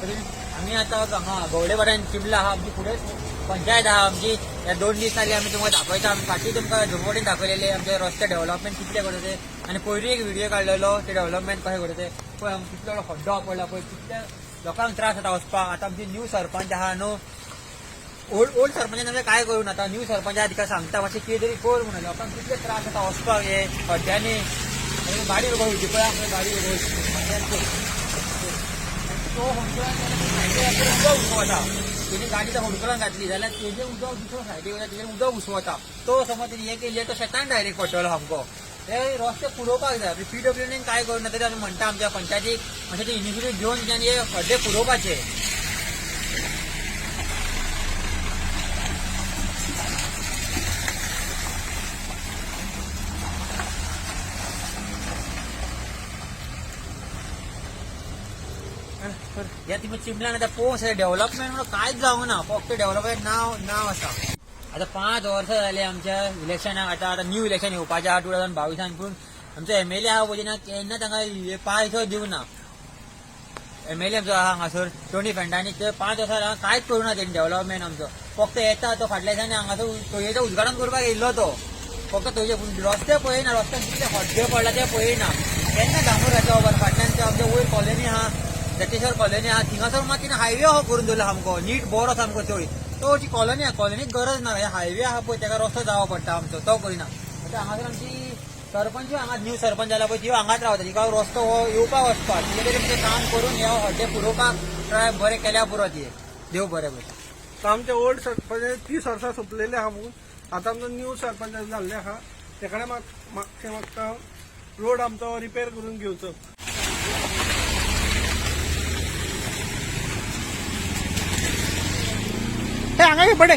आम्ही आता हा गवडेवाड्यान चिमला हा आमची पुढे पंचायत हा आमची या 2 दिवस आली आम्ही तुम्हाला दाखवायचं आम्ही फाटी तुमका झोपडीन दाखवलेले आमचे रस्ते डेव्हलपमेंट कितले करते आणि पयली एक व्हिडिओ काढलेलो ते डेव्हलपमेंट कसे करते पण कितलो खड्डो पडला पळय कितले लोकांक त्रास जाता वचपाक आता आमची न्यू सरपंच आहा न्हू ओल्ड सरपंचान काय करून आता न्यू सरपंच तिका सांगता मातशें कितें तरी कर म्हणून लोकांक कितले त्रास जाता वचपाक हे खड्ड्यांनी गाडी उबो होती पळय आपली गाडी उबो तो उदक उसवता तेणी गाडी जर होडकलान घातली जाल्यार तेजे उदक दुसरो सायडीक वयता तेजेर उदक उसवता तो समज तेणी हे केली तो शेतान डायरेक्ट पडटलो सामको हे रस्ते पुरोवपाक जाय PWDन काय करून तरी आमी म्हणटा आमच्या पंचायतीक अशें ते इनिशिएटीव घेवन तेणी हे खड्डे पुरोवपाचे या तुम्ही चिमल्यान आता पोस डेव्हलपमेंट म्हणून कांयच जावंक ना फक्त डेव्हलपमेंट नाव आसा आता 5 वर्सां जाली आमच्या इलेक्शनाक आता न्यू इलेक्शन येवपाचें आहा 2022 पूण आमचो MLA आहा पळय केन्ना तांकां पांय दिवं ना MLA आमचो आहा हांगासर टोनी फेंडानी ते 5 वर्सां कांयच करूं ना तेणी डेव्हलपमेंट आमचो फक्त येता तो फाटल्या दिसांनी हांगासर टोयेचें उद्घाटन करपाक येयल्लो तो फक्त थंयचे रस्ते पळयना रस्त्यान कितले खड्डे पडला ते पळयना केन्ना डांबर घातलो खबर फाटल्यान आमच्या वयर कॉलनी आहा जटेश्वर कॉलनी आहा थिंगासर मात तिने हायवे हो करून दवरला सामको नीट बरो सामको चोळी तो जी कॉलनी आहा कॉलनीक गरज ना हे हायवे आहा पळय तेका रस्तो जावो पडटा आमचो तो करिना आता हांगासर आमची सरपंच हांगा न्यू सरपंच जाला पळय ती हांगाच रावता तिका रस्तो हो येवपाक वचपाक कितें तरी म्हणजे काम करून हे हड्डे पुरोवपाक ट्राय बरें केल्या पुरो ती देव बरें पळय आमचे ओल्ड सरपंच 30 वर्सां सोंपलेले आहा म्हणून आता आमचो न्यू सरपंच जाल्ले आहा तेकडे म्हाका रोड आमचो रिपेर करून घेवचो हांगा ये पडे